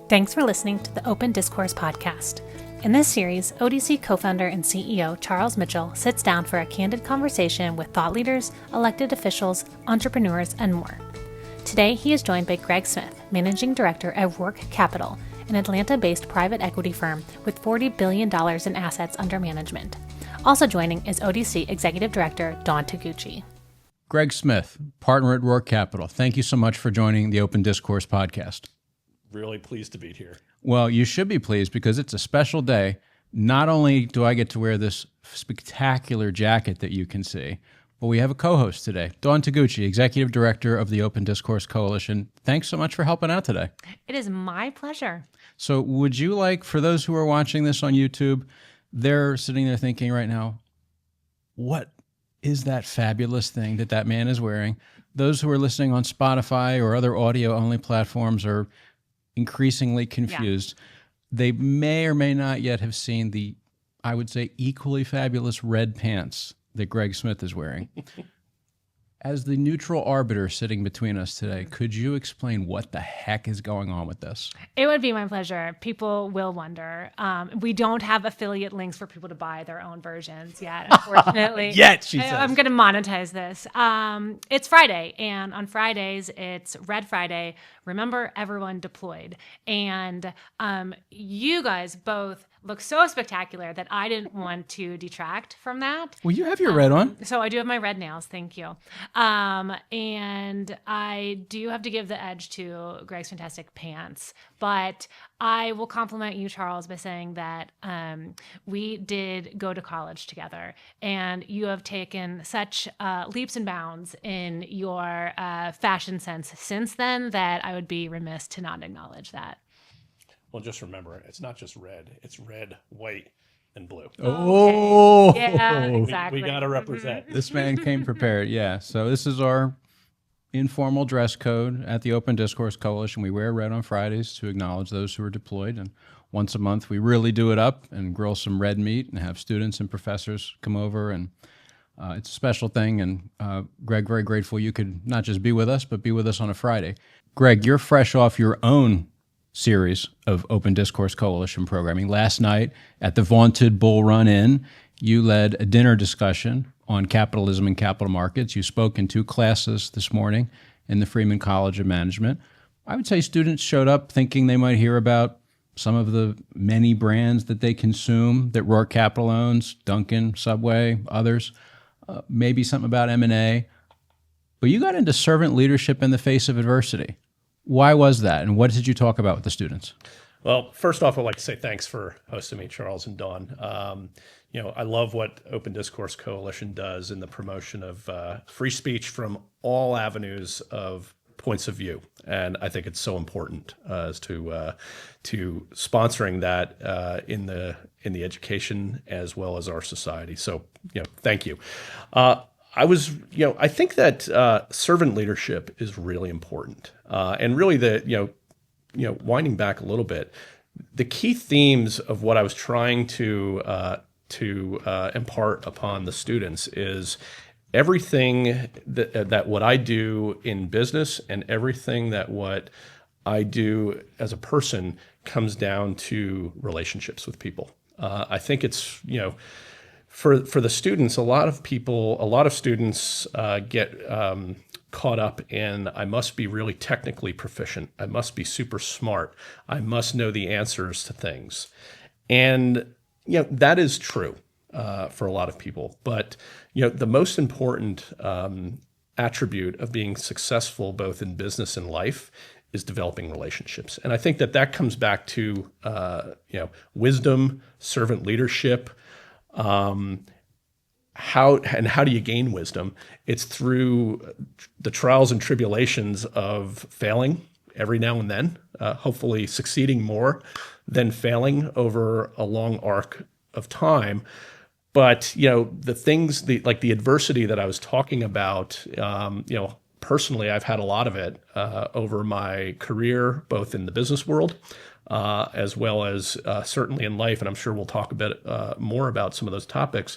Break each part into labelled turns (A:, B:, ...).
A: Thanks for listening to the Open Discourse podcast. In this series, ODC co-founder and CEO Charles Mitchell sits down for a candid conversation with thought leaders, elected officials, entrepreneurs, and more. Today, he is joined by Greg Smith, Managing Director at Roark Capital, an Atlanta-based private equity firm with $40 billion in assets under management. Also joining is ODC Executive Director Don Toguchi.
B: Greg Smith, partner at Roark Capital. Thank you so much for joining the Open Discourse podcast.
C: Really pleased to be here.
B: Well, you should be pleased because it's a special day. Not only do I get to wear this spectacular jacket that you can see, but we have a co-host today, Don Toguchi, Executive Director of the Open Discourse Coalition. Thanks so much for helping out today.
A: It is my pleasure.
B: So would you like, for those who are watching this on YouTube, they're sitting there thinking right now, what is that fabulous thing that man is wearing? Those who are listening on Spotify or other audio-only platforms are increasingly confused. Yeah. They may or may not yet have seen the, I would say, equally fabulous red pants that Greg Smith is wearing. As the neutral arbiter sitting between us today, could you explain what the heck is going on with this?
A: It would be my pleasure. People will wonder. We don't have affiliate links for people to buy their own versions yet, unfortunately.
B: Yet, she says.
A: I'm going to monetize this. It's Friday, and on Fridays, it's Red Friday. Remember, everyone deployed. And you guys both look so spectacular that I didn't want to detract from that.
B: Well, you have your red on.
A: So I do have my red nails. Thank you. And I do have to give the edge to Greg's fantastic pants. But I will compliment you, Charles, by saying that we did go to college together. And you have taken such leaps and bounds in your fashion sense since then that I would be remiss to not acknowledge that.
C: Well, just remember, it's not just red. It's red, white, and blue.
B: Oh,
A: okay. Yeah, exactly.
C: We got to represent.
A: Mm-hmm.
B: This man came prepared. Yeah. So this is our informal dress code at the Open Discourse Coalition. We wear red on Fridays to acknowledge those who are deployed. And once a month, we really do it up and grill some red meat and have students and professors come over. And it's a special thing. And Greg, very grateful you could not just be with us, but be with us on a Friday. Greg, you're fresh off your own series of Open Discourse Coalition programming. Last night at the vaunted Bull Run Inn, you led a dinner discussion on capitalism and capital markets. You spoke in 2 classes this morning in the Freeman College of Management. I would say students showed up thinking they might hear about some of the many brands that they consume that Roark Capital owns, Dunkin', Subway, others, maybe something about M&A. But you got into servant leadership in the face of adversity. Why was that, and what did you talk about with the students?
C: Well, first off, I'd like to say thanks for hosting me, Charles and Dawn. I love what Open Discourse Coalition does in the promotion of free speech from all avenues of points of view, and I think it's so important as to sponsoring that in the education as well as our society. So, thank you. I think that servant leadership is really important, and really winding back a little bit, the key themes of what I was trying to impart upon the students is everything that what I do in business and everything that what I do as a person comes down to relationships with people. I think it's For the students, a lot of students get caught up in, I must be really technically proficient. I must be super smart. I must know the answers to things. And, that is true for a lot of people. But, the most important attribute of being successful both in business and life is developing relationships. And I think that comes back to, wisdom, servant leadership. How do you gain wisdom? It's through the trials and tribulations of failing every now and then, hopefully succeeding more than failing over a long arc of time. But, the things, like the adversity that I was talking about, personally, I've had a lot of it over my career, both in the business world, as well as certainly in life. And I'm sure we'll talk a bit more about some of those topics.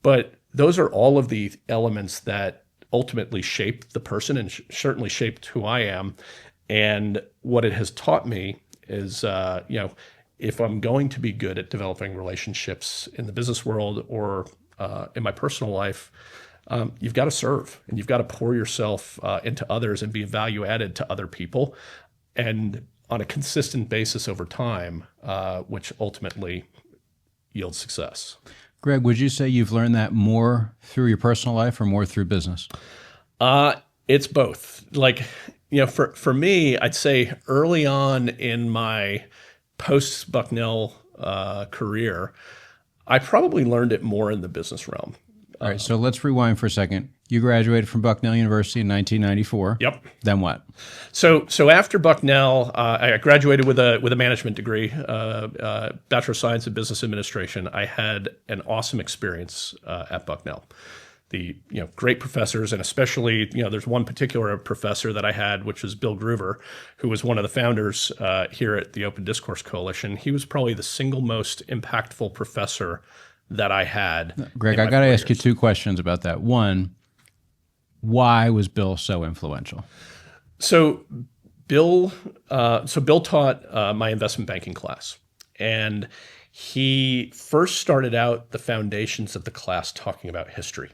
C: But those are all of the elements that ultimately shaped the person and certainly shaped who I am. And what it has taught me is, if I'm going to be good at developing relationships in the business world or in my personal life, you've got to serve and you've got to pour yourself into others and be value added to other people, and on a consistent basis over time, which ultimately yields success.
B: Greg, would you say you've learned that more through your personal life or more through business?
C: It's both. Like, for me, I'd say early on in my post-Bucknell career, I probably learned it more in the business realm.
B: All right, so let's rewind for a second. You graduated from Bucknell University in 1994.
C: Yep.
B: Then what?
C: So after Bucknell, I graduated with a management degree, Bachelor of Science in Business Administration. I had an awesome experience at Bucknell. The great professors, and especially there's one particular professor that I had, which was Bill Groover, who was one of the founders here at the Open Discourse Coalition. He was probably the single most impactful professor that I had.
B: Greg, I got to ask you two questions about that. One, why was Bill so influential?
C: So Bill taught my investment banking class, and he first started out the foundations of the class talking about history.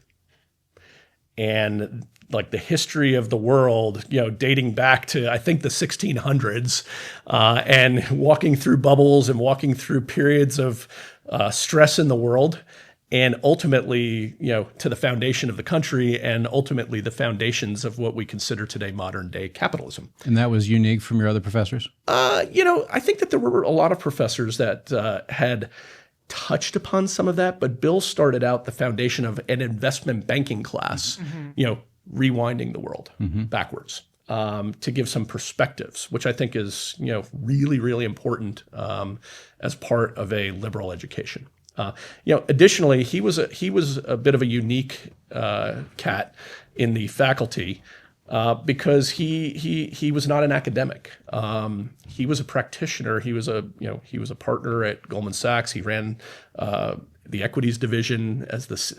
C: And like the history of the world, dating back to, I think, the 1600s, and walking through bubbles and walking through periods of stress in the world, and ultimately, to the foundation of the country, and ultimately the foundations of what we consider today modern day capitalism.
B: And that was unique from your other professors?
C: I think that there were a lot of professors that had touched upon some of that, but Bill started out the foundation of an investment banking class, rewinding the world backwards, to give some perspectives, which I think is, really, really important as part of a liberal education. Additionally, he was a bit of a unique cat in the faculty because he was not an academic. He was a practitioner. He was a partner at Goldman Sachs. He ran the equities division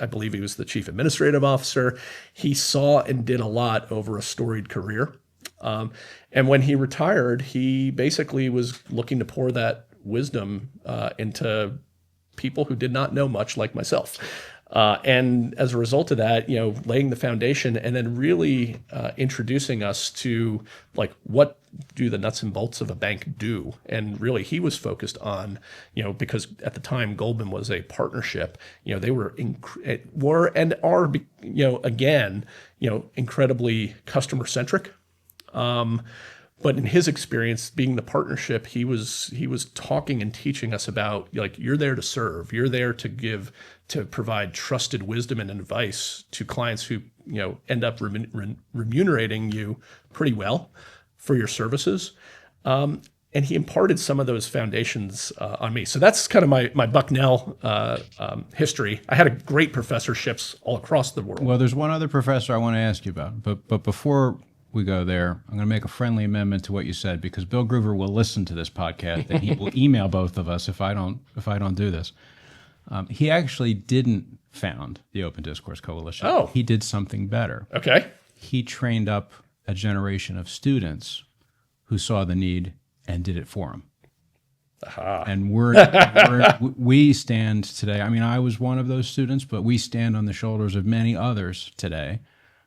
C: I believe he was the chief administrative officer. He saw and did a lot over a storied career. And when he retired, he basically was looking to pour that wisdom into people who did not know much, like myself. And as a result of that, laying the foundation and then really introducing us to like, what do the nuts and bolts of a bank do? And really he was focused on, because at the time Goldman was a partnership, they were and are, again, incredibly customer centric. But in his experience, being the partnership, he was talking and teaching us about, like, you're there to serve, you're there to provide trusted wisdom and advice to clients who end up remunerating you pretty well for your services. And he imparted some of those foundations on me. So that's kind of my Bucknell history. I had great professorships all across the world.
B: Well, there's one other professor I want to ask you about, but before we go there, I'm going to make a friendly amendment to what you said, because Bill Groover will listen to this podcast and he will email both of us if I don't do this. He actually didn't found the Open Discourse Coalition.
C: Oh.
B: He did something better.
C: Okay.
B: He trained up a generation of students who saw the need and did it for them.
C: Aha.
B: And we stand today. I mean, I was one of those students, but we stand on the shoulders of many others today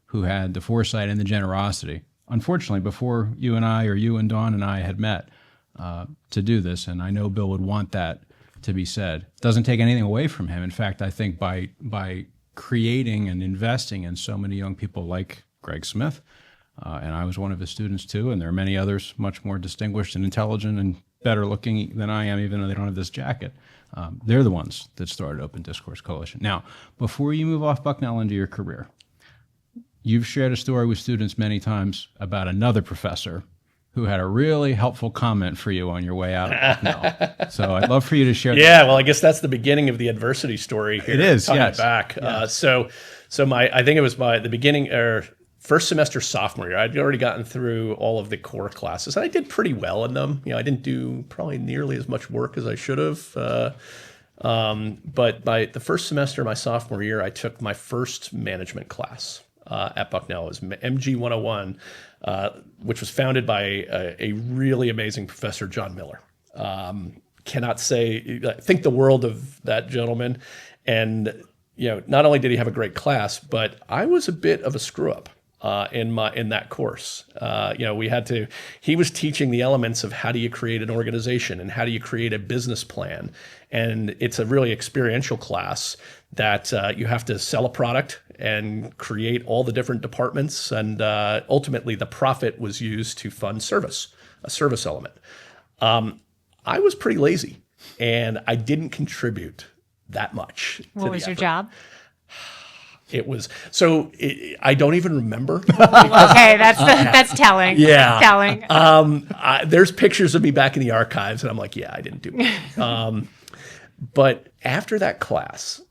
B: who had the foresight and the generosity, unfortunately, before you and I, or you and Dawn and I had met, to do this. And I know Bill would want that to be said. Doesn't take anything away from him. In fact, I think by creating and investing in so many young people like Greg Smith, and I was one of his students too, and there are many others much more distinguished and intelligent and better looking than I am, even though they don't have this jacket. They're the ones that started Open Discourse Coalition. Now, before you move off Bucknell into your career, you've shared a story with students many times about another professor who had a really helpful comment for you on your way out of Bucknell. So I'd love for you to share.
C: Yeah, well, I guess that's the beginning of the adversity story here.
B: It is,
C: yes.
B: Back.
C: Yes. So I think it was by the beginning or first semester sophomore year. I'd already gotten through all of the core classes, and I did pretty well in them. I didn't do probably nearly as much work as I should have. But by the first semester of my sophomore year, I took my first management class at Bucknell. It was MG 101, which was founded by a really amazing professor, John Miller. Cannot think the world of that gentleman. And, not only did he have a great class, but I was a bit of a screw up in that course. He was teaching the elements of how do you create an organization and how do you create a business plan. And it's a really experiential class that you have to sell a product and create all the different departments. And ultimately the profit was used to fund a service element. I was pretty lazy and I didn't contribute that much.
A: What was your job?
C: It was I don't even remember.
A: Okay, that's telling.
C: Yeah,
A: that's telling.
C: There's pictures of me back in the archives, and I'm like, yeah, I didn't do it. But after that class,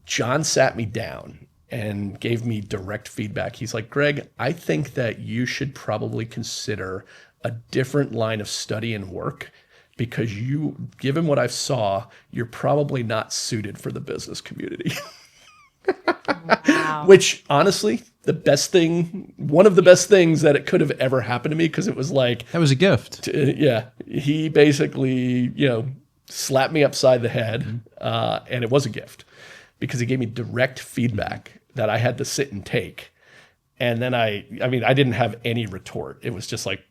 C: John sat me down and gave me direct feedback. He's like, Greg, I think that you should probably consider a different line of study and work because given what I saw, you're probably not suited for the business community.
A: Wow.
C: Which honestly, one of the best things that it could have ever happened to me, because it was like,
B: that was a gift.
C: He basically, slapped me upside the head, and it was a gift because he gave me direct feedback that I had to sit and take. And then I didn't have any retort. It was just like,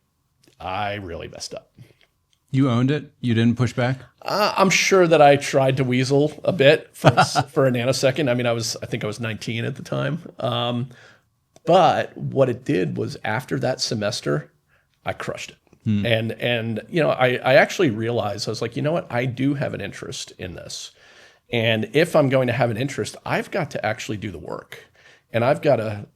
C: I really messed up.
B: You owned it? You didn't push back?
C: I'm sure that I tried to weasel a bit for a nanosecond. I think I was 19 at the time. But what it did was after that semester, I crushed it. And I actually realized, I was like, you know what? I do have an interest in this. And if I'm going to have an interest, I've got to actually do the work. And I've got to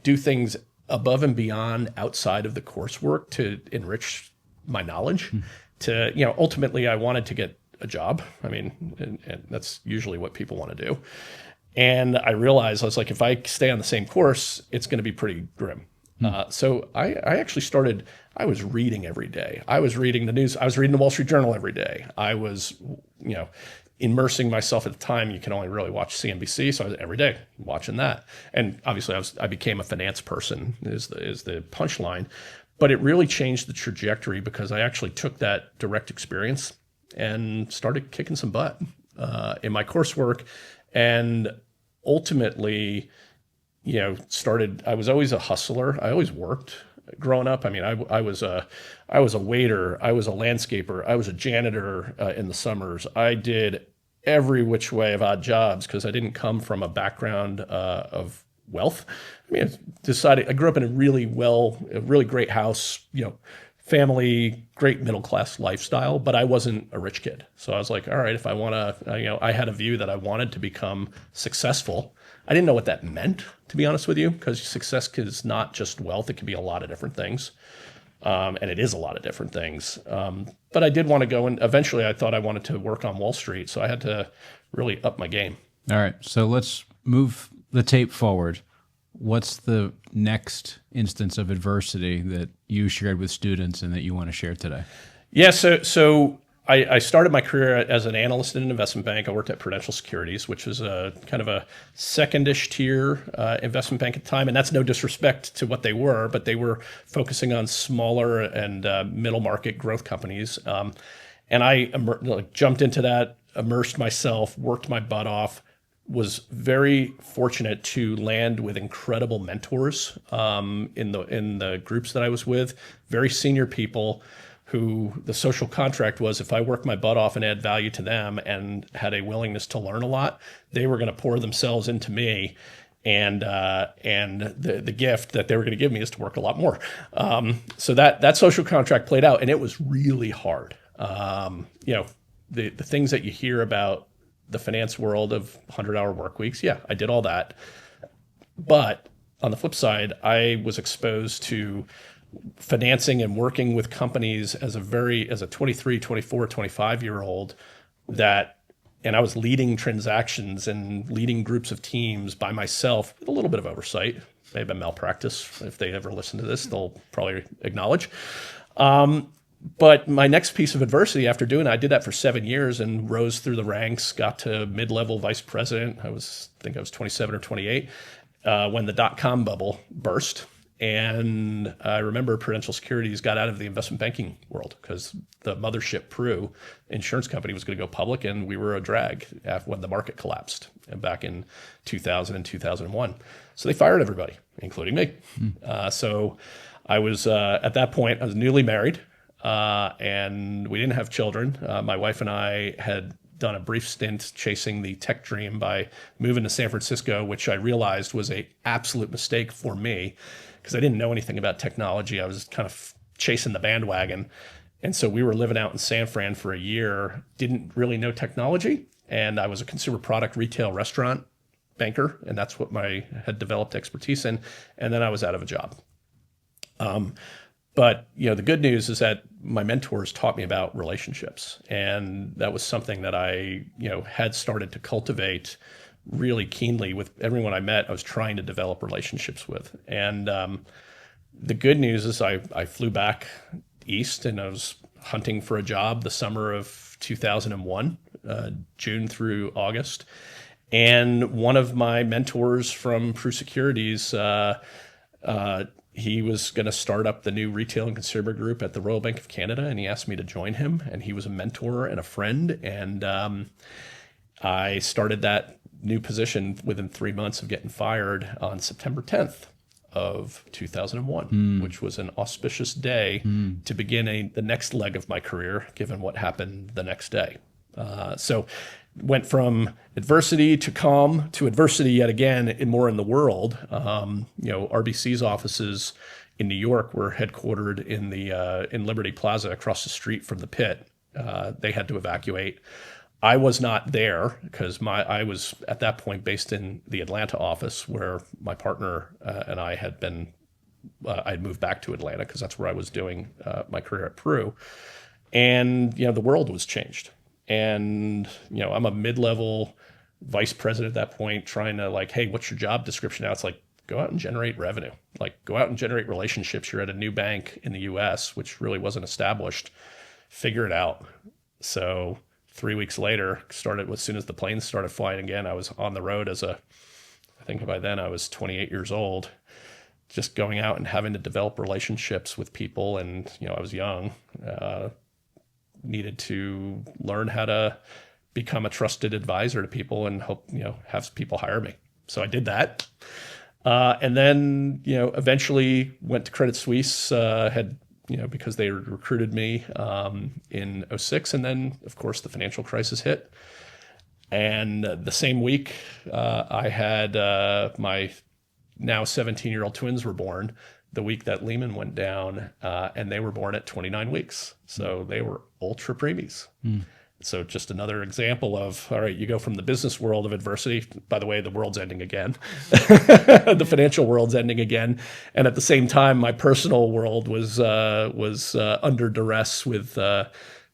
C: do things above and beyond outside of the coursework to enrich my knowledge. Ultimately I wanted to get a job. And that's usually what people want to do. And I realized, I was like, if I stay on the same course, it's going to be pretty grim. So I actually started, I was reading every day. I was reading the news. I was reading the Wall Street Journal every day. I was, immersing myself at the time. You can only really watch CNBC. So I was every day watching that. And obviously I became a finance person is the punchline. But it really changed the trajectory because I actually took that direct experience and started kicking some butt in my coursework, and ultimately, I was always a hustler. I always worked growing up. I was a waiter. I was a landscaper. I was a janitor in the summers. I did every which way of odd jobs because I didn't come from a background of wealth. I grew up in a really great house, family, great middle-class lifestyle, but I wasn't a rich kid. So I was like, all right, if I want to, I had a view that I wanted to become successful. I didn't know what that meant, to be honest with you, because success is not just wealth. It can be a lot of different things. And it is a lot of different things. But I did want to go, and eventually I thought I wanted to work on Wall Street. So I had to really up my game.
B: All right. So let's move the tape forward. What's the next instance of adversity that you shared with students and that you want to share today? Yeah,
C: so I started my career as an analyst in an investment bank. I worked at Prudential Securities, which was a kind of a secondish tier investment bank at the time. And that's no disrespect to what they were, but they were focusing on smaller and middle market growth companies. And I jumped into that, immersed myself, worked my butt off, was very fortunate to land with incredible mentors in the groups that I was with, very senior people who the social contract was if I worked my butt off and add value to them and had a willingness to learn a lot, they were going to pour themselves into me. And the gift that they were going to give me is to work a lot more. So that social contract played out, and it was really hard. The things that you hear about the finance world of 100-hour work weeks. Yeah, I did all that. But on the flip side, I was exposed to financing and working with companies as a 23, 24, 25-year-old and I was leading transactions and leading groups of teams by myself with a little bit of oversight. May have been malpractice. If they ever listen to this, they'll probably acknowledge. But my next piece of adversity after doing it, I did that for 7 years and rose through the ranks, got to mid-level vice president. I think I was 27 or 28 when the dot-com bubble burst. And I remember Prudential Securities got out of the investment banking world because the mothership Pru insurance company was going to go public, and we were a drag when the market collapsed back in 2000 and 2001. So they fired everybody, including me. So I was, at that point, I was newly married, and we didn't have children. My wife and I had done a brief stint chasing the tech dream by moving to San Francisco, which I realized was an absolute mistake for me because I didn't know anything about technology. I was kind of chasing the bandwagon. And so we were living out in San Fran for a year, didn't really know technology. And I was a consumer product retail restaurant banker, and that's what I had developed expertise in. And then I was out of a job. But the good news is that my mentors taught me about relationships, and that was something that I had started to cultivate really keenly with everyone I met. I was trying to develop relationships with, and the good news is I flew back east, and I was hunting for a job the summer of 2001, June through August, and one of my mentors from Pru Securities. He was going to start up the new retail and consumer group at the Royal Bank of Canada, and he asked me to join him. And he was a mentor and a friend. And I started that new position within 3 months of getting fired on September 10th of 2001, which was an auspicious day to begin the next leg of my career, given what happened the next day. So went from adversity to calm to adversity yet again, more in the world. RBC's offices in New York were headquartered in Liberty Plaza across the street from the pit. They had to evacuate. I was not there because I was at that point based in the Atlanta office where my partner and I had been. I'd moved back to Atlanta because that's where I was doing my career at Pru, and the world was changed. And, I'm a mid-level vice president at that point trying to hey, what's your job description now? It's go out and generate revenue, go out and generate relationships. You're at a new bank in the US, which really wasn't established. Figure it out. So 3 weeks later, as soon as the planes started flying again, I was on the road I think by then I was 28 years old, just going out and having to develop relationships with people. And, I was young, needed to learn how to become a trusted advisor to people and hope, have people hire me. So I did that. And then, eventually went to Credit Suisse, because they recruited me in 2006. And then, of course, the financial crisis hit. And the same week, I had my now 17-year-old twins were born. The week that Lehman went down, and they were born at 29 weeks. So they were ultra preemies. So just another example of, all right, you go from the business world of adversity. By the way, the world's ending again. The financial world's ending again. And at the same time, my personal world was under duress with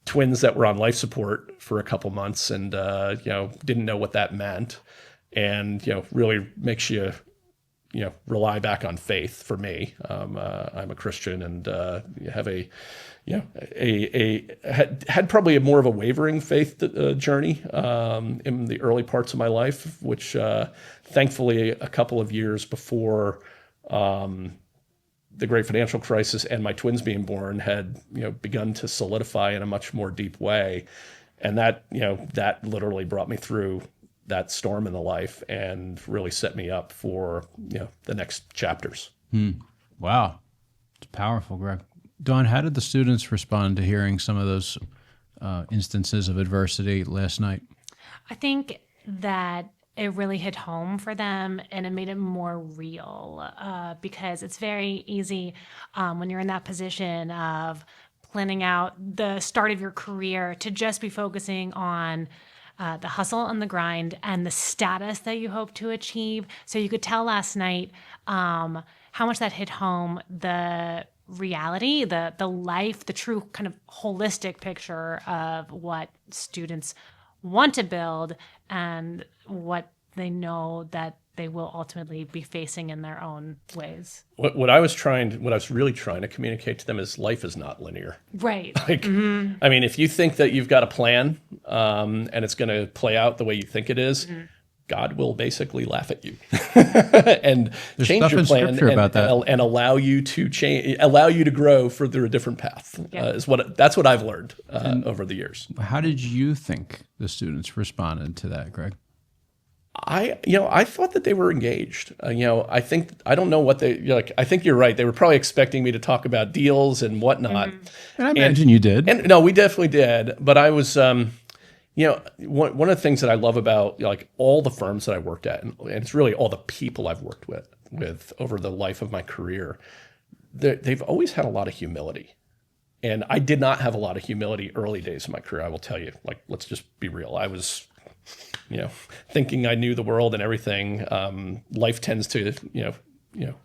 C: twins that were on life support for a couple months and, didn't know what that meant. And, really makes you rely back on faith for me. I'm a Christian and have had probably more of a wavering faith journey in the early parts of my life, which thankfully a couple of years before the great financial crisis and my twins being born had begun to solidify in a much more deep way. And that literally brought me through that storm in the life and really set me up for the next chapters.
B: Wow, it's powerful, Greg. Dawn, how did the students respond to hearing some of those instances of adversity last night?
A: I think that it really hit home for them and it made it more real because it's very easy when you're in that position of planning out the start of your career to just be focusing on the hustle and the grind and the status that you hope to achieve. So you could tell last night how much that hit home, the reality, the life, the true kind of holistic picture of what students want to build and what they know that they will ultimately be facing in their own ways.
C: What I was really trying to communicate to them is life is not linear.
A: Right.
C: I mean, if you think that you've got a plan and it's going to play out the way you think it is, God will basically laugh at you and
B: There's
C: change
B: stuff
C: your
B: in
C: plan
B: Scripture about that.
C: and allow you to change, allow you to grow further a different path. That's what I've learned over the years.
B: How did you think the students responded to that, Greg?
C: I thought that they were engaged. I don't know what they like. I think you're right. They were probably expecting me to talk about deals and whatnot.
B: And I imagine you did.
C: And no, we definitely did. But I was, one of the things that I love about like all the firms that I worked at, and it's really all the people I've worked with over the life of my career, they've always had a lot of humility. And I did not have a lot of humility early days of my career, I will tell you. Like, let's just be real. I was, thinking I knew the world and everything. Life tends to,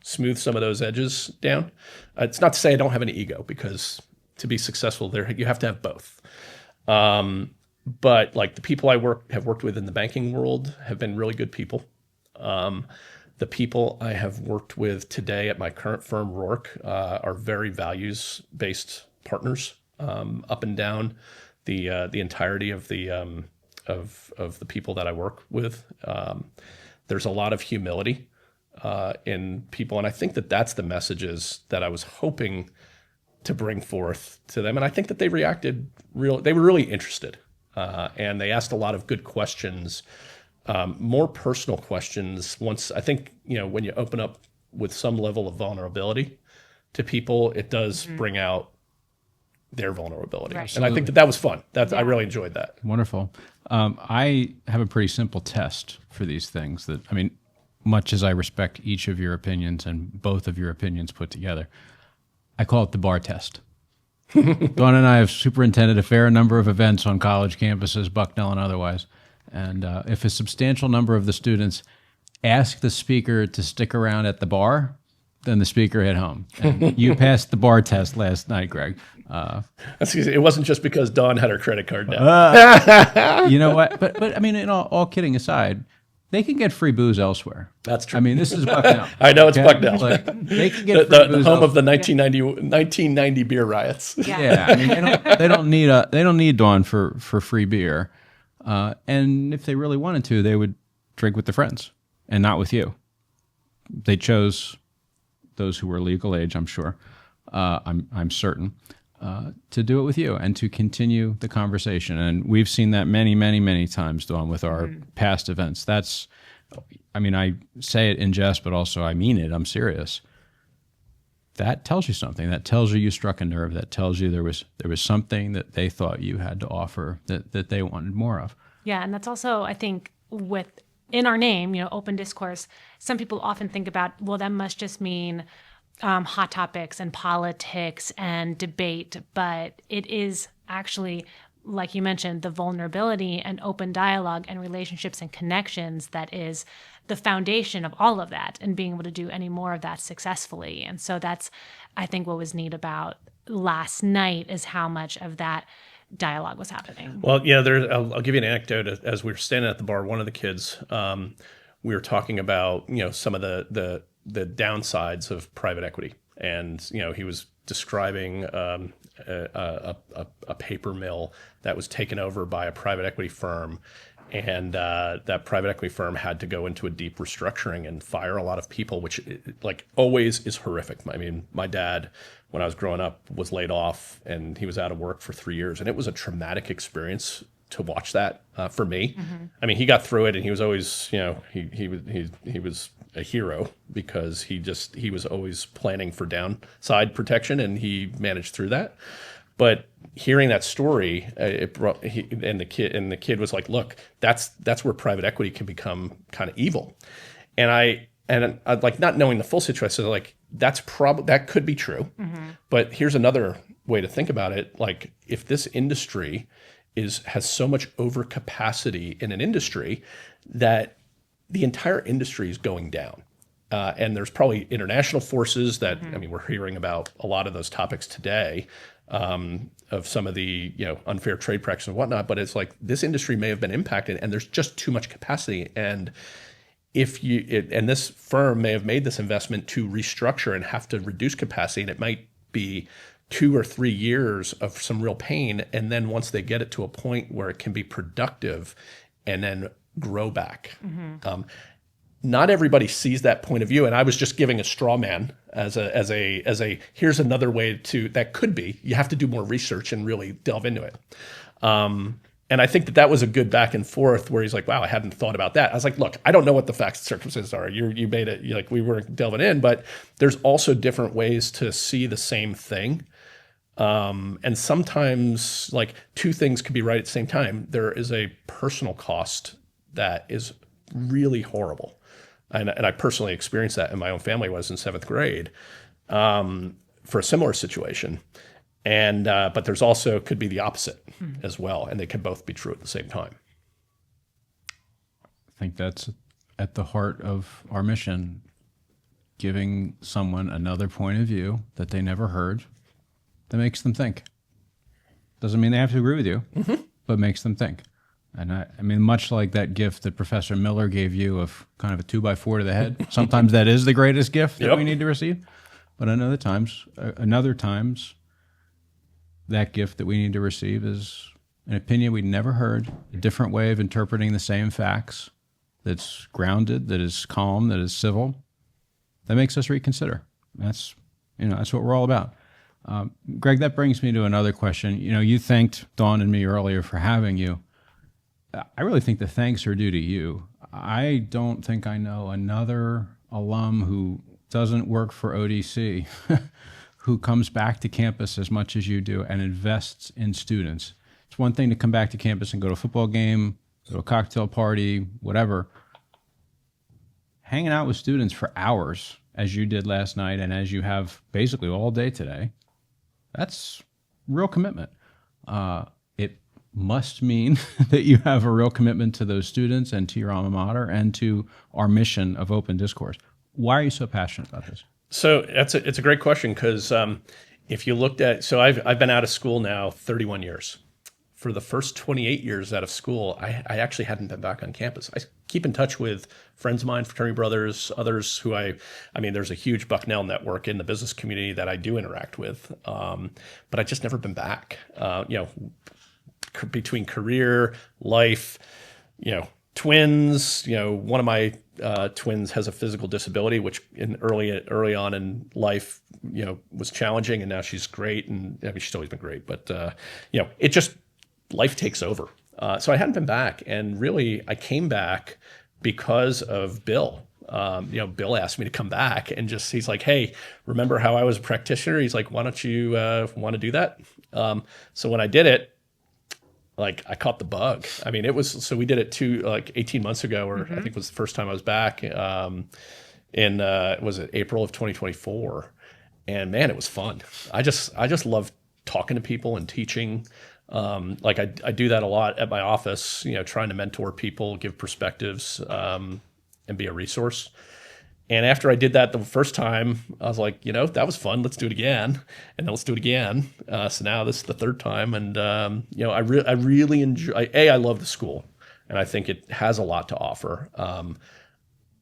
C: smooth some of those edges down. It's not to say I don't have an ego, because to be successful there, you have to have both. But like the people I have worked with in the banking world have been really good people. The people I have worked with today at my current firm, Roark, are very values-based partners, up and down the entirety of the of the people that I work with. There's a lot of humility in people, and I think that that's the messages that I was hoping to bring forth to them. And I think that they reacted they were really interested, and they asked a lot of good questions, more personal questions. Once I think when you open up with some level of vulnerability to people, it does bring out their vulnerability. Right. And I think that was fun. I really enjoyed that.
B: Wonderful. I have a pretty simple test for these things much as I respect each of your opinions and both of your opinions put together, I call it the bar test. Dawn and I have superintended a fair number of events on college campuses, Bucknell and otherwise. And if a substantial number of the students ask the speaker to stick around at the bar, then the speaker hit home. And you passed the bar test last night, Greg.
C: It wasn't just because Dawn had her credit card down.
B: You know what? But all kidding aside, they can get free booze elsewhere.
C: That's true.
B: This is Bucknell.
C: I know it's Bucknell.
B: Like, they can get free booze
C: the home of the 1990 beer riots.
B: Yeah, they don't need Dawn for free beer. And if they really wanted to, they would drink with their friends and not with you. They chose those who were legal age, I'm sure. I'm certain. To do it with you and to continue the conversation. And we've seen that many, many, many times, Dawn, with our past events. I say it in jest, but also I mean it. I'm serious. That tells you something. That tells you struck a nerve. That tells you there was something that they thought you had to offer that they wanted more of.
A: Yeah, and that's also, I think, in our name, open discourse, some people often think about, well, that must just mean hot topics and politics and debate, but it is actually, like you mentioned, the vulnerability and open dialogue and relationships and connections that is the foundation of all of that, and being able to do any more of that successfully. And so that's, I think, what was neat about last night is how much of that dialogue was happening.
C: Well, I'll give you an anecdote. As we were standing at the bar, one of the kids, we were talking about, some of the downsides of private equity. And, he was describing a paper mill that was taken over by a private equity firm. And that private equity firm had to go into a deep restructuring and fire a lot of people, which always is horrific. My dad, when I was growing up, was laid off and he was out of work for 3 years. And it was a traumatic experience to watch that for me. Mm-hmm. He got through it, and he was always, he was a hero because he was always planning for downside protection, and he managed through that. But hearing that story, the kid was like, "Look, that's where private equity can become kind of evil," and I like, not knowing the full situation, like that could be true. Mm-hmm. But here's another way to think about it: like, if this industry has so much overcapacity in an industry that the entire industry is going down. And there's probably international forces that, we're hearing about a lot of those topics today, of some of the, unfair trade practices and whatnot, but it's like this industry may have been impacted and there's just too much capacity. And and this firm may have made this investment to restructure and have to reduce capacity, and it might be 2 or 3 years of some real pain. And then once they get it to a point where it can be productive, and then grow back. Not everybody sees that point of view, and I was just giving a straw man as a here's another way that could be. You have to do more research and really delve into it. And I think that was a good back and forth where he's like, wow, I hadn't thought about that. I was like, look, I don't know what the facts and circumstances are. You made it, like we weren't delving in, but there's also different ways to see the same thing. And sometimes like two things could be right at the same time. There is a personal cost that is really horrible. And I personally experienced that in my own family when I was in 7th grade for a similar situation. And but there's also could be the opposite as well, and they can both be true at the same time.
B: I think that's at the heart of our mission, giving someone another point of view that they never heard that makes them think. Doesn't mean they have to agree with you, but makes them think. And I mean, much like that gift that Professor Miller gave you of kind of a 2x4 to the head, sometimes that is the greatest gift that we need to receive. But another times, that gift that we need to receive is an opinion we'd never heard, a different way of interpreting the same facts that's grounded, that is calm, that is civil, that makes us reconsider. That's what we're all about. Greg, that brings me to another question. You thanked Dawn and me earlier for having you. I really think the thanks are due to you. I don't think I know another alum who doesn't work for ODC who comes back to campus as much as you do and invests in students. It's one thing to come back to campus and go to a football game, go to a cocktail party, whatever. Hanging out with students for hours, as you did last night and as you have basically all day today, that's real commitment. It must mean that you have a real commitment to those students and to your alma mater and to our mission of Open Discourse. Why are you so passionate about this?
C: So it's a great question because if you looked at, so I've been out of school now 31 years. For the first 28 years out of school, I actually hadn't been back on campus. I keep in touch with friends of mine, fraternity brothers, others who I mean, there's a huge Bucknell network in the business community that I do interact with, but I just never been back. Between career, life, twins, one of my twins has a physical disability, which early on in life, was challenging, and now she's great. And I mean, she's always been great, but it just, life takes over. So I hadn't been back, and really I came back because of Bill. Bill asked me to come back, and he's like, hey, remember how I was a practitioner? He's like, why don't you want to do that? So when I did it, like I caught the bug. I mean, we did it 18 months ago, or I think it was the first time I was back in was it April of 2024. And man, it was fun. I just love talking to people and teaching. I do that a lot at my office, trying to mentor people, give perspectives, and be a resource. And after I did that the first time, I was like, that was fun. Let's do it again. And then let's do it again. So now this is the third time. And, I really enjoy, I love the school, and I think it has a lot to offer.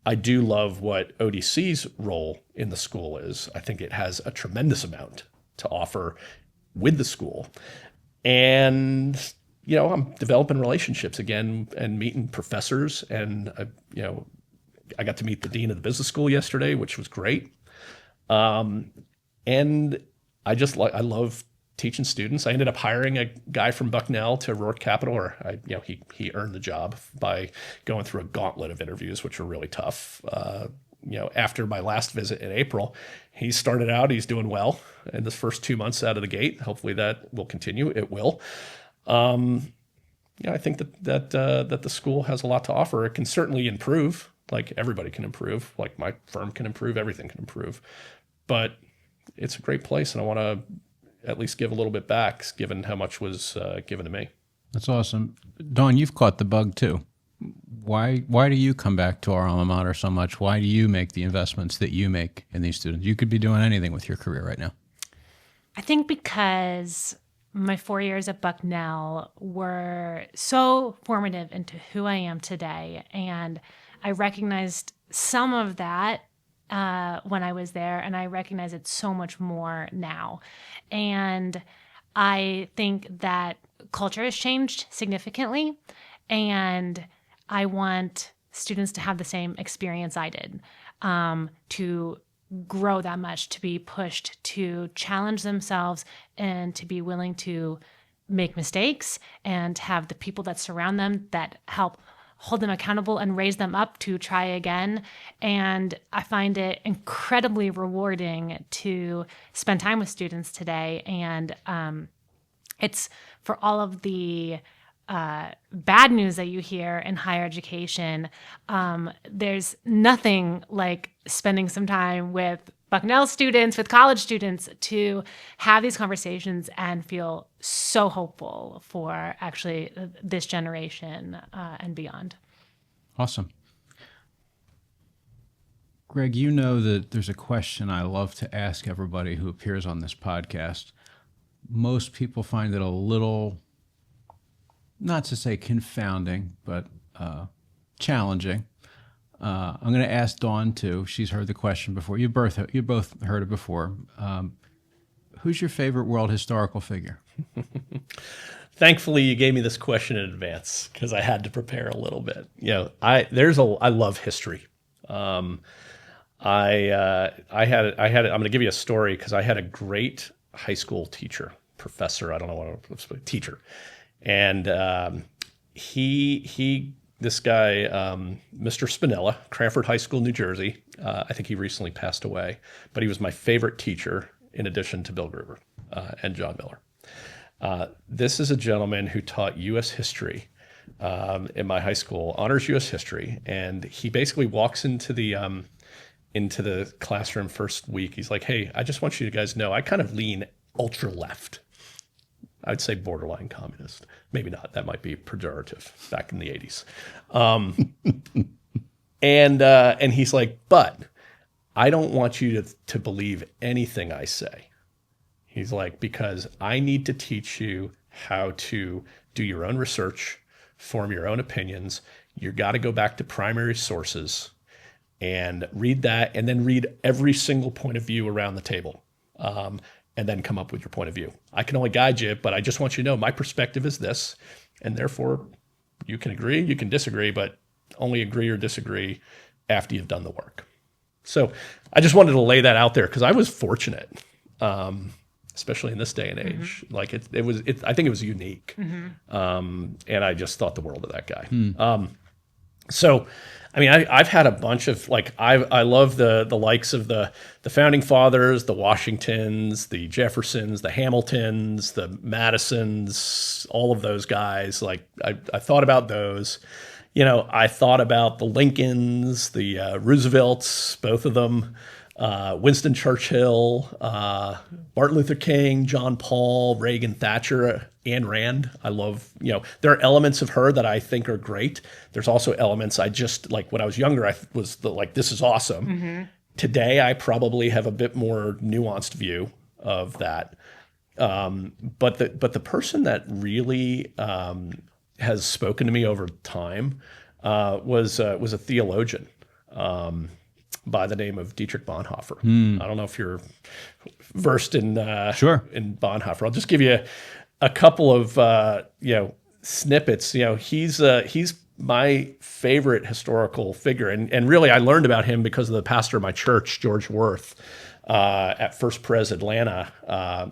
C: I do love what ODC's role in the school is. I think it has a tremendous amount to offer with the school. And, I'm developing relationships again and meeting professors, and, I got to meet the dean of the business school yesterday, which was great. And I love teaching students. I ended up hiring a guy from Bucknell to Roark Capital, or he earned the job by going through a gauntlet of interviews, which were really tough. After my last visit in April, he started out, he's doing well in the first 2 months out of the gate. Hopefully that will continue. It will. I think that the school has a lot to offer. It can certainly improve. Like everybody can improve, like my firm can improve, everything can improve. But it's a great place, and I want to at least give a little bit back, given how much was given to me.
B: That's awesome. Dawn, you've caught the bug too. Why do you come back to our alma mater so much? Why do you make the investments that you make in these students? You could be doing anything with your career right now.
A: I think because my 4 years at Bucknell were so formative into who I am today, and I recognized some of that when I was there, and I recognize it so much more now. And I think that culture has changed significantly, and I want students to have the same experience I did, to grow that much, to be pushed, to challenge themselves, and to be willing to make mistakes and have the people that surround them that help hold them accountable and raise them up to try again. And I find it incredibly rewarding to spend time with students today. And it's for all of the bad news that you hear in higher education. There's nothing like spending some time with Bucknell students, with college students, to have these conversations and feel so hopeful for actually this generation and beyond.
B: Awesome. Greg, you know that there's a question I love to ask everybody who appears on this podcast. Most people find it a little, not to say confounding, but challenging. I'm going to ask Dawn too. She's heard the question before. You both heard it before. Who's your favorite world historical figure?
C: Thankfully, you gave me this question in advance because I had to prepare a little bit. I love history. I'm going to give you a story because I had a great high school teacher, professor. I don't know what teacher, and this guy, Mr. Spinella, Cranford High School, New Jersey. I think he recently passed away, but he was my favorite teacher in addition to Bill Gruber and John Miller. This is a gentleman who taught U.S. history in my high school, honors U.S. history, and he basically walks into the classroom first week. He's like, "Hey, I just want you guys to know I kind of lean ultra left. I'd say borderline communist. Maybe not. That might be pejorative back in the 80s. And he's like, but I don't want you to believe anything I say. He's like, because I need to teach you how to do your own research, form your own opinions. You got to go back to primary sources and read that, and then read every single point of view around the table. And then come up with your point of view. I can only guide you, but I just want you to know my perspective is this, and therefore you can agree, you can disagree, but only agree or disagree after you've done the work." So I just wanted to lay that out there because I was fortunate, especially in this day and age. Mm-hmm. Like I think it was unique, and I just thought the world of that guy. So, I mean, I've had a bunch of, like, I love the likes of the founding fathers, the Washingtons, the Jeffersons, the Hamiltons, the Madisons, all of those guys. Like, I thought about those. I thought about the Lincolns, the Roosevelts, both of them, Winston Churchill, Martin Luther King, John Paul, Reagan, Thatcher, Ayn Rand. I love, there are elements of her that I think are great. There's also elements I just, like, when I was younger, I was this is awesome. Mm-hmm. Today, I probably have a bit more nuanced view of that. But the person that really has spoken to me over time was a theologian by the name of Dietrich Bonhoeffer. I don't know if you're versed in in Bonhoeffer. I'll just give you a couple of snippets. He's my favorite historical figure, and really I learned about him because of the pastor of my church, George Worth, at First Pres Atlanta.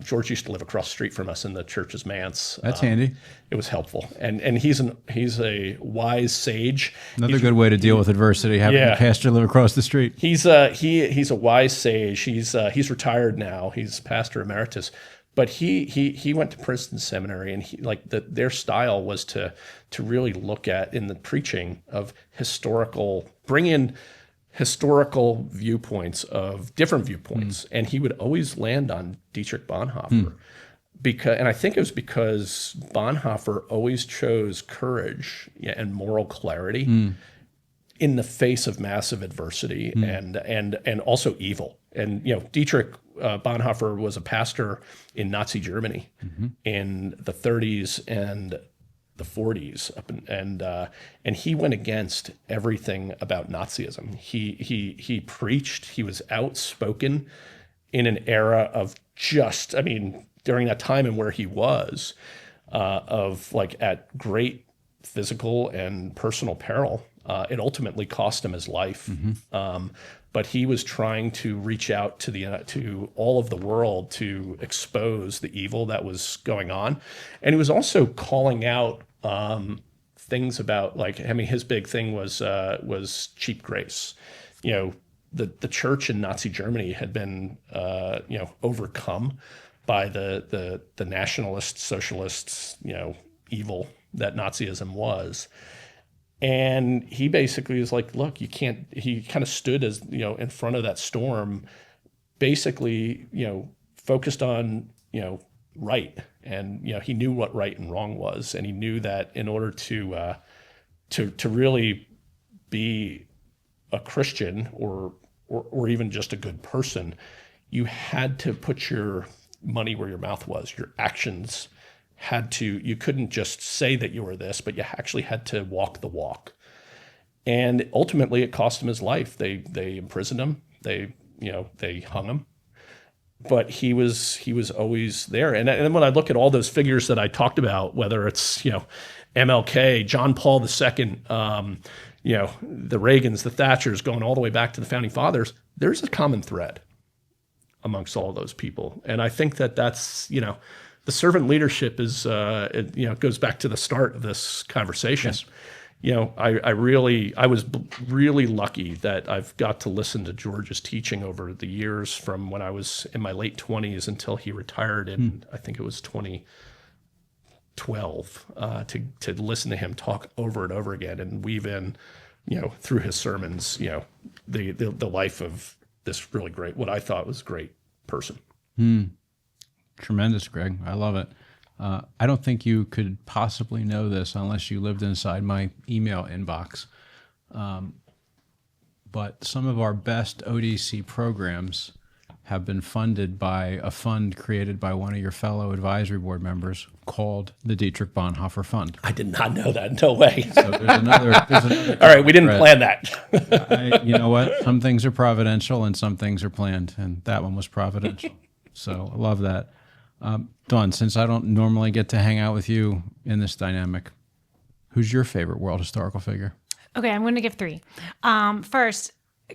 C: George used to live across the street from us in the church's manse.
B: That's handy.
C: It was helpful, and he's a wise sage.
B: Another good way to deal with adversity, having a pastor live across the street.
C: He's a wise sage. He's retired now. He's pastor emeritus, but he went to Princeton Seminary, and their style was to really look at, in the preaching of bring in historical viewpoints of different viewpoints, and he would always land on Dietrich Bonhoeffer. And I think it was because Bonhoeffer always chose courage and moral clarity in the face of massive adversity and also evil. And Dietrich Bonhoeffer was a pastor in Nazi Germany in the 30s and the 40s, and he went against everything about Nazism. He preached. He was outspoken in an era of during that time and where he was, of at great physical and personal peril. It ultimately cost him his life. But he was trying to reach out to all of the world to expose the evil that was going on. And he was also calling out things about, like, I mean, his big thing was cheap grace. You know, the church in Nazi Germany had been overcome by the nationalist socialists, evil that Nazism was. And he basically was like, look, you can't, he kind of stood as, in front of that storm, basically, focused on, right. And, he knew what right and wrong was. And he knew that in order to really be a Christian or even just a good person, you had to put your money where your mouth was. Your actions you couldn't just say that you were this, but you actually had to walk the walk. And ultimately it cost him his life. They imprisoned him. They hung him. But he was always there. And when I look at all those figures that I talked about, whether it's, MLK, John Paul II, the Reagans, the Thatchers, going all the way back to the founding fathers, there's a common thread amongst all those people. And I think that's, the servant leadership is, goes back to the start of this conversation. Yes. I was really lucky that I've got to listen to George's teaching over the years from when I was in my late 20s until he retired in, I think it was 2012, to listen to him talk over and over again and weave in, through his sermons, the life of this really great, what I thought was a great person.
B: Tremendous, Greg. I love it. I don't think you could possibly know this unless you lived inside my email inbox. But some of our best ODC programs have been funded by a fund created by one of your fellow advisory board members called the Dietrich Bonhoeffer Fund.
C: I did not know that. No way.
B: So there's another
C: all right, we didn't plan that.
B: You know what? Some things are providential and some things are planned, and that one was providential. So I love that. Dawn, since I don't normally get to hang out with you in this dynamic, who's your favorite world historical figure?
A: Okay, I'm going to give 3. First,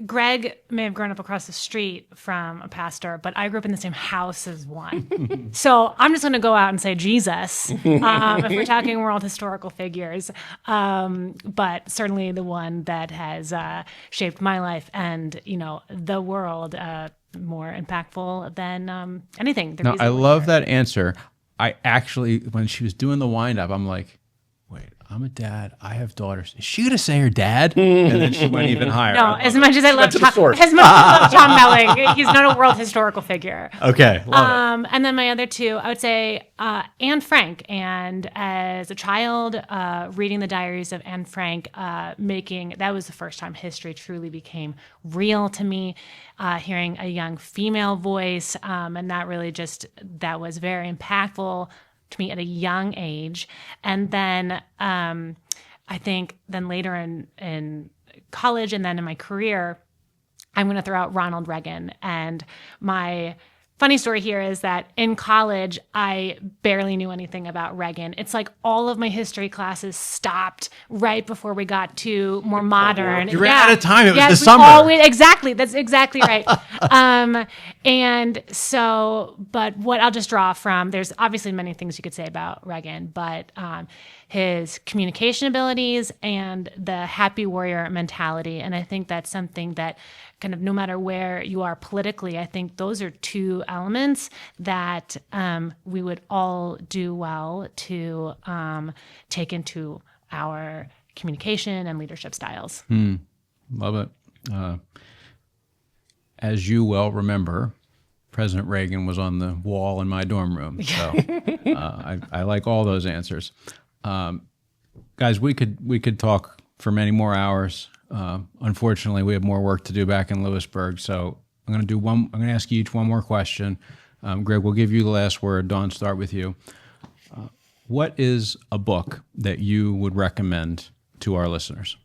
A: Greg may have grown up across the street from a pastor, but I grew up in the same house as one. So I'm just going to go out and say Jesus, if we're talking world historical figures. But certainly the one that has shaped my life and, the world more impactful than anything.
B: No, I love that answer. I actually, when she was doing the wind up, I'm like, wait, I'm a dad. I have daughters. Is she going to say her dad? And then she went even higher.
A: No, as much as I love Tom Melling, he's not a world historical figure.
B: Okay. Love it.
A: And then my other 2, I would say Anne Frank. And as a child, reading the diaries of Anne Frank, that was the first time history truly became real to me. Hearing a young female voice, and that was very impactful to me at a young age. And then I think then later in college and then in my career, I'm going to throw out Ronald Reagan. And my funny story here is that in college, I barely knew anything about Reagan. It's like all of my history classes stopped right before we got to more modern.
B: You ran out of time. It was the summer.
A: Exactly. That's exactly right. And so, but what I'll just draw from, there's obviously many things you could say about Reagan, but his communication abilities and the happy warrior mentality. And I think that's something that kind of no matter where you are politically, I think those are 2 elements that we would all do well to take into our communication and leadership styles.
B: Love it. As you well remember, President Reagan was on the wall in my dorm room. So I like all those answers. Guys, we could talk for many more hours. Unfortunately, we have more work to do back in Lewisburg. So I'm going to ask you each one more question. Greg, we'll give you the last word. Dawn, start with you. What is a book that you would recommend to our listeners?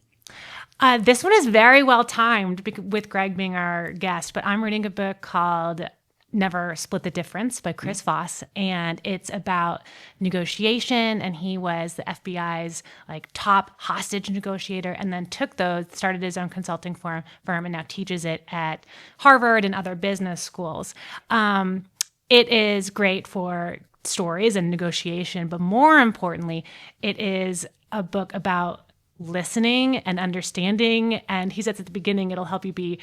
A: This one is very well timed with Greg being our guest, but I'm reading a book called Never Split the Difference by Chris Voss. And it's about negotiation. And he was the FBI's like top hostage negotiator, and then started his own consulting firm, and now teaches it at Harvard and other business schools. It is great for stories and negotiation, but more importantly, it is a book about listening and understanding. And he says at the beginning, it'll help you be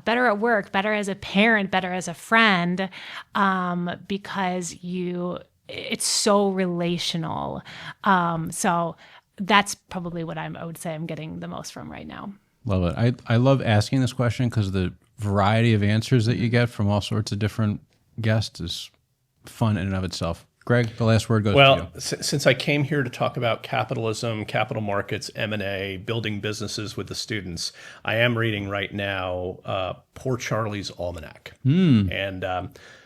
A: better at work, better as a parent, better as a friend, because it's so relational. So that's probably what I would say I'm getting the most from right now.
B: Love it. I love asking this question because the variety of answers that you get from all sorts of different guests is fun in and of itself. Greg, the last word goes to you.
C: Well, since I came here to talk about capitalism, capital markets, M&A, building businesses with the students, I am reading right now Poor Charlie's Almanac. And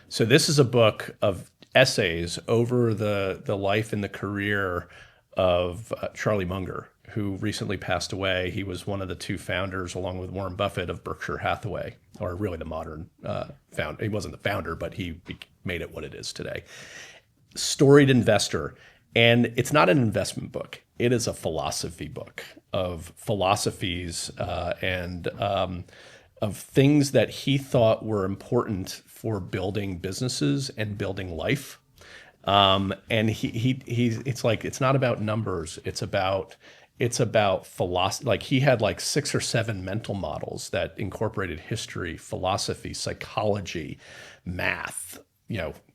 C: so this is a book of essays over the life and the career of Charlie Munger, who recently passed away. He was one of the two founders, along with Warren Buffett, of Berkshire Hathaway, or really the modern founder. He wasn't the founder, but he made it what it is today. Storied investor. And it's not an investment book. It is a philosophy book of philosophies and of things that he thought were important for building businesses and building life. And it's like, it's not about numbers. It's about philosophy. Like he had like 6 or 7 mental models that incorporated history, philosophy, psychology, math,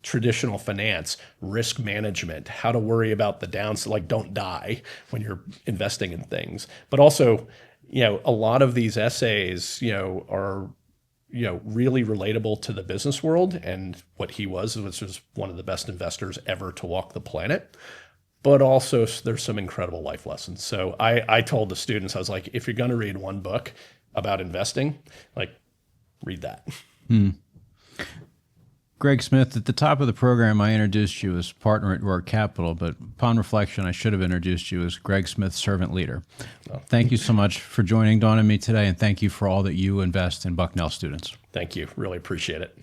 C: traditional finance, risk management, how to worry about the downside, like don't die when you're investing in things. But also, a lot of these essays, are, really relatable to the business world and what he was, which was one of the best investors ever to walk the planet. But also there's some incredible life lessons. So I told the students, I was like, if you're going to read one book about investing, like read that.
B: Greg Smith, at the top of the program, I introduced you as partner at Roark Capital, but upon reflection, I should have introduced you as Greg Smith, servant leader. Thank you so much for joining Dawn and me today, and thank you for all that you invest in Bucknell students.
C: Thank you. Really appreciate it.